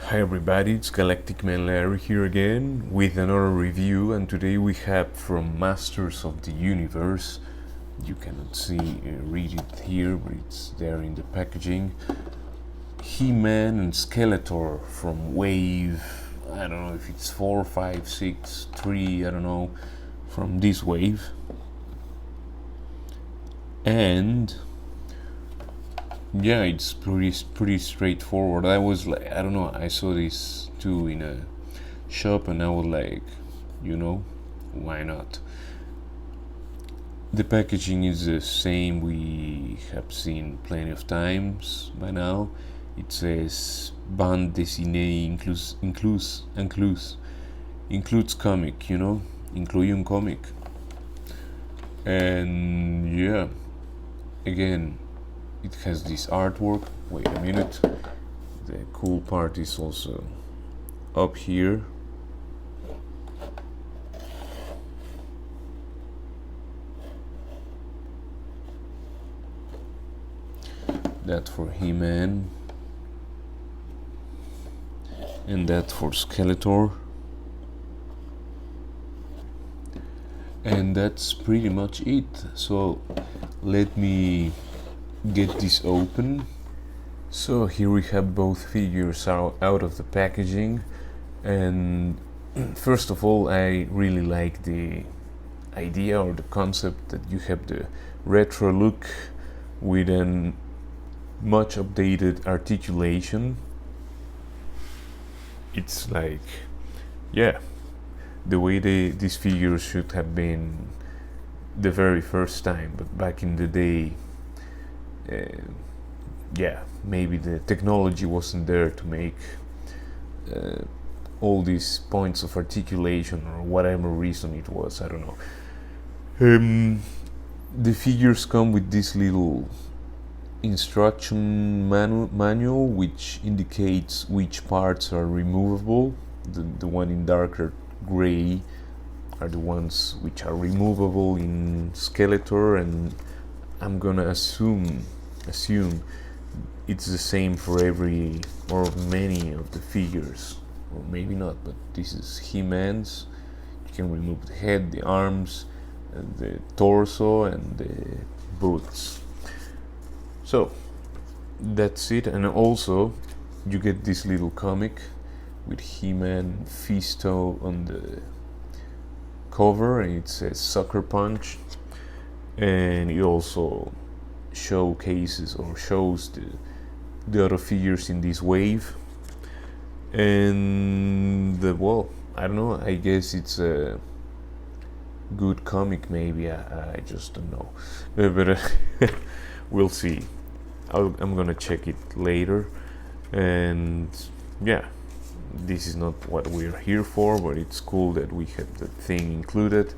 Hi everybody, it's Galactic Man Larry here again with another review, and today we have from Masters of the Universe. You cannot read it here, but it's there in the packaging. He-Man and Skeletor from Wave, I don't know if it's 4, 5, 6, 3, I don't know, from this wave. And yeah, it's pretty straightforward. I was like, I don't know, I saw this too in a shop and I was like, why not? The packaging is the same we have seen plenty of times by now. It says bande dessinée includes comic, incluye un comic. And yeah, again, it has this artwork. Wait a minute. The cool part is also up here. That for He-Man. And that for Skeletor. And that's pretty much it. So let me get this open. So here we have both figures out of the packaging, and first of all, I really like the idea or the concept that you have the retro look with an much updated articulation. It's like, yeah, the way these figures should have been the very first time, but back in the day, maybe the technology wasn't there to make all these points of articulation, or whatever reason it was, I don't know. The figures come with this little instruction manual which indicates which parts are removable. The one in darker gray are the ones which are removable in Skeletor, and I'm gonna assume it's the same for every or many of the figures, or maybe not, but this is He-Man's. You can remove the head, the arms, and the torso, and the boots. So that's it. And also you get this little comic with He-Man Fisto on the cover, and it says Sucker Punch, and it also showcases or shows the other figures in this wave. And I don't know, I guess it's a good comic, maybe. I just don't know, but we'll see. I'm gonna check it later. And yeah, this is not what we're here for, but it's cool that we have the thing included.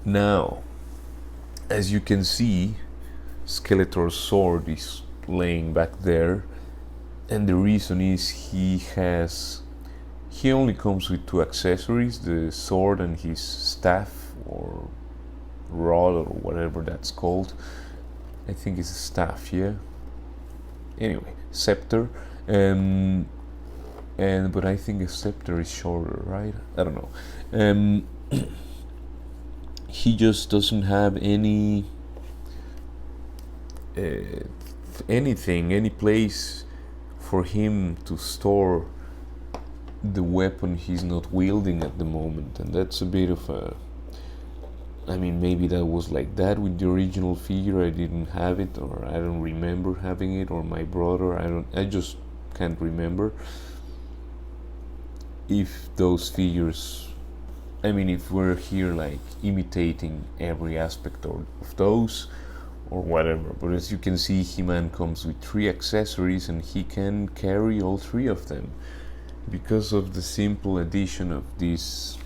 Now, as you can see, Skeletor's sword is laying back there, and the reason is he only comes with two accessories, the sword and his staff or rod or whatever that's called. I think it's a staff, yeah. Anyway, scepter, but I think a scepter is shorter, right? I don't know. He just doesn't have any place for him to store the weapon he's not wielding at the moment, and that's a bit of a, I mean, maybe that was like that with the original figure. I didn't have it, or I don't remember having it, or my brother, I just can't remember if those figures, I mean, if we're here like imitating every aspect of those or whatever. But as you can see, He-Man comes with 3 accessories, and he can carry all 3 of them because of the simple addition of this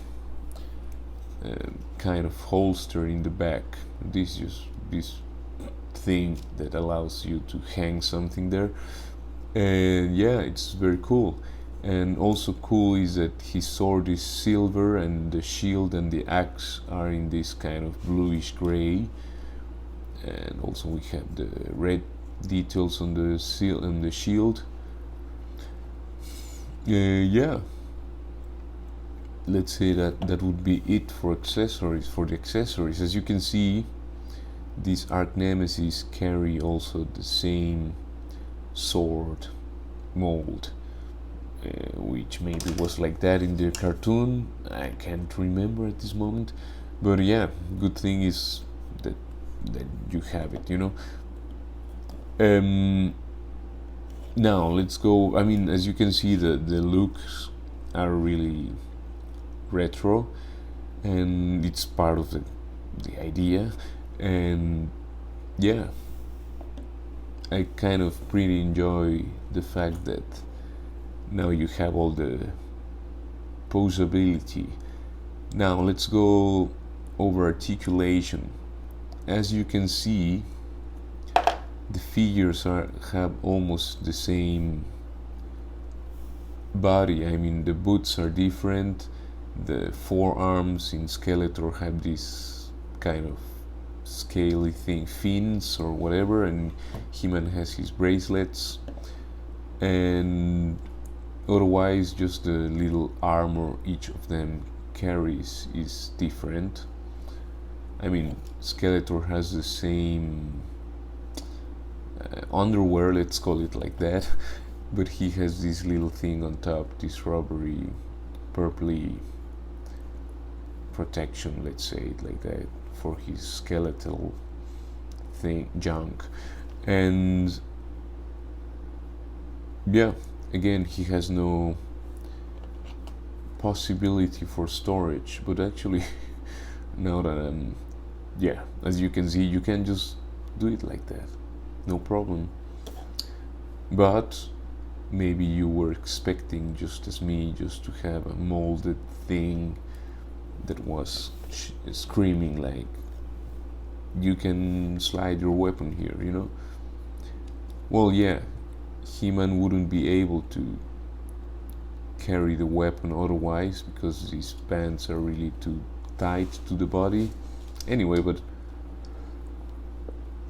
kind of holster in the back. This thing that allows you to hang something there, and yeah, it's very cool. And also cool is that his sword is silver, and the shield and the axe are in this kind of bluish gray. And also we have the red details on the shield. Yeah, let's say that would be it for accessories. For the accessories, as you can see, these Arch Nemesis carry also the same sword mold, which maybe was like that in the cartoon. I can't remember at this moment, but yeah, good thing is that you have it, you know. Now let's go. I mean, as you can see, the looks are really retro, and it's part of the idea. And yeah, I kind of pretty enjoy the fact that now you have all the posability. Now let's go over articulation. As you can see, the figures have almost the same body. I mean, the boots are different. The forearms in Skeletor have this kind of scaly thing, fins or whatever, and He-Man has his bracelets. And otherwise, just the little armor each of them carries is different. I mean, Skeletor has the same underwear, let's call it like that, but he has this little thing on top, this rubbery, purpley protection, let's say it like that, for his skeletal thing, junk. And yeah, again, he has no possibility for storage, but actually now that yeah, as you can see, you can just do it like that, no problem. But maybe you were expecting, just as me, just to have a molded thing that was screaming like, you can slide your weapon here, you know. Well, yeah, He-Man wouldn't be able to carry the weapon otherwise, because his pants are really too tight to the body. Anyway, but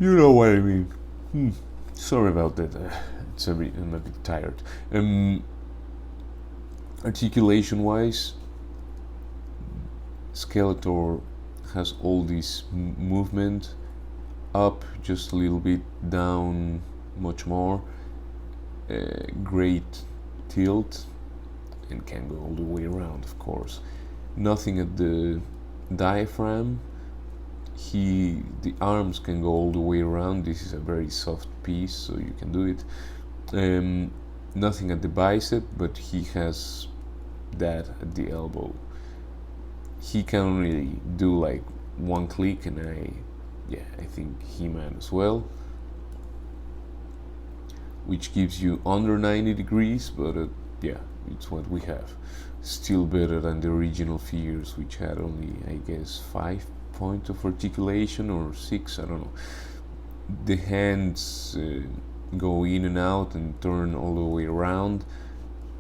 you know what I mean. Sorry about that. I'm a bit tired. Articulation-wise, Skeletor has all this movement, up just a little bit, down much more, great tilt, and can go all the way around, of course. Nothing at the diaphragm. The arms can go all the way around. This is a very soft piece, so you can do it. Nothing at the bicep, but he has that at the elbow. He can only do like one click, and I think He-Man as well, which gives you under 90 degrees, but yeah, it's what we have. Still better than the original figures, which had only, I guess, 5 points of articulation, or 6, I don't know. The hands go in and out and turn all the way around.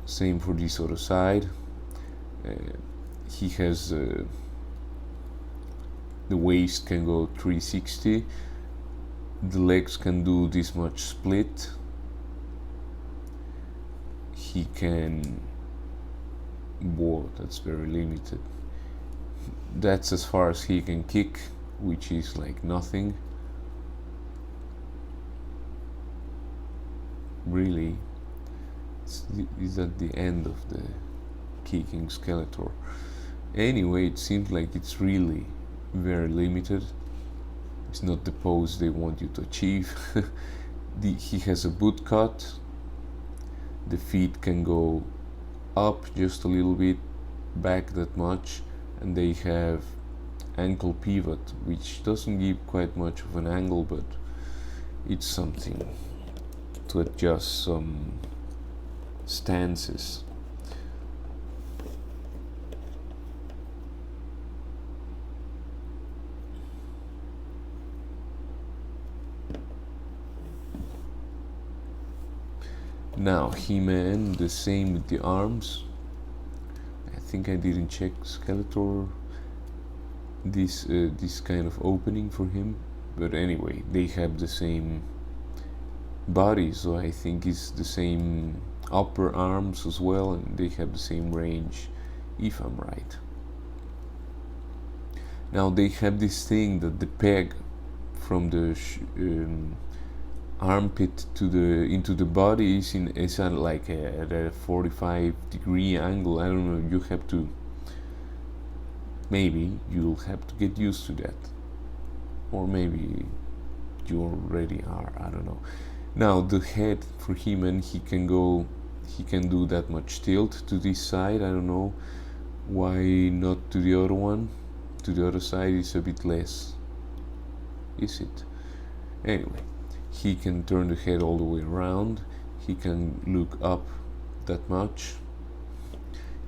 Same for this other side. He has the waist can go 360. The legs can do this much split. He can, whoa, that's very limited. That's as far as he can kick, which is like nothing. Really, is at the end of the kicking Skeletor. Anyway, it seems like it's really very limited. It's not the pose they want you to achieve. He has a boot cut. The feet can go up just a little bit, back that much, and they have ankle pivot, which doesn't give quite much of an angle, but it's something to adjust some stances. Now, He-Man, the same with the arms. I think I didn't check Skeletor this kind of opening for him, but anyway, they have the same body, so I think it's the same upper arms as well, and they have the same range, if I'm right. Now they have this thing that the peg from the armpit to the into the body is at like at a 45-degree angle. I don't know. You have to, maybe you'll have to get used to that, or maybe you already are. I don't know. Now the head for him, and he can do that much tilt to this side. I don't know why not to the other one. To the other side is a bit less, is it? Anyway, he can turn the head all the way around. He can look up that much.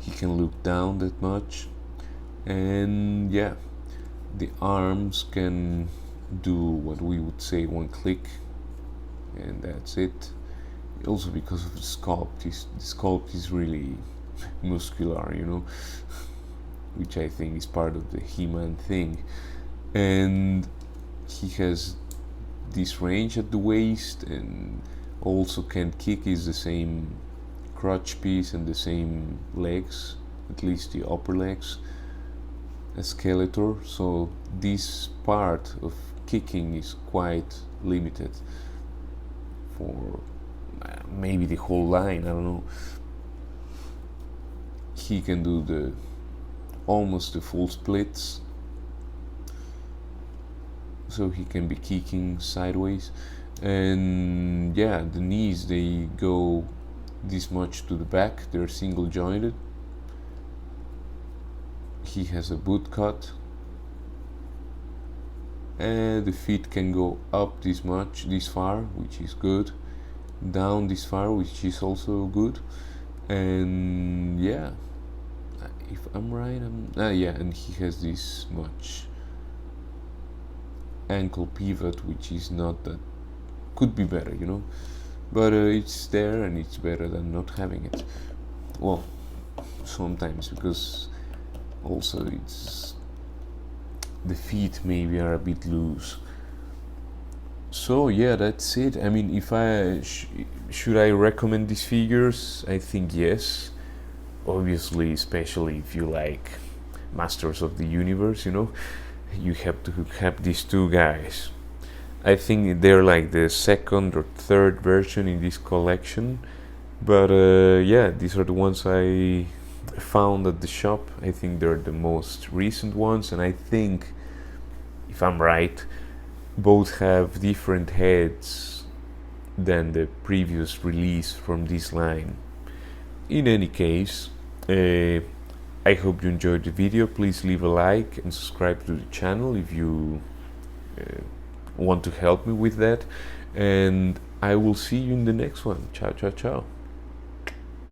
He can look down that much. And yeah, the arms can do what we would say one click, and that's it. Also because of the sculpt, the sculpt is really muscular, you know, which I think is part of the He-Man thing. And he has this range at the waist, and also can kick. Is the same crotch piece and the same legs, at least the upper legs, as Skeletor. So this part of kicking is quite limited for maybe the whole line, I don't know. He can do almost the full splits, so he can be kicking sideways. And yeah, the knees, they go this much to the back, they're single jointed. He has a boot cut, and the feet can go up this far, which is good, down this far, which is also good. And yeah, if I'm right, yeah, and he has this much ankle pivot, which is not that, could be better, you know, but it's there, and it's better than not having it. Well, sometimes, because also it's the feet maybe are a bit loose. So yeah, that's it. I mean, if I should I recommend these figures, I think yes, obviously, especially if you like Masters of the Universe, you know, you have to have these two guys. I think they're like the second or third version in this collection, but yeah, these are the ones I found at the shop. I think they're the most recent ones, and I think, if I'm right, both have different heads than the previous release from this line. In any case, I hope you enjoyed the video. Please leave a like and subscribe to the channel if you want to help me with that, and I will see you in the next one. Ciao, ciao, ciao.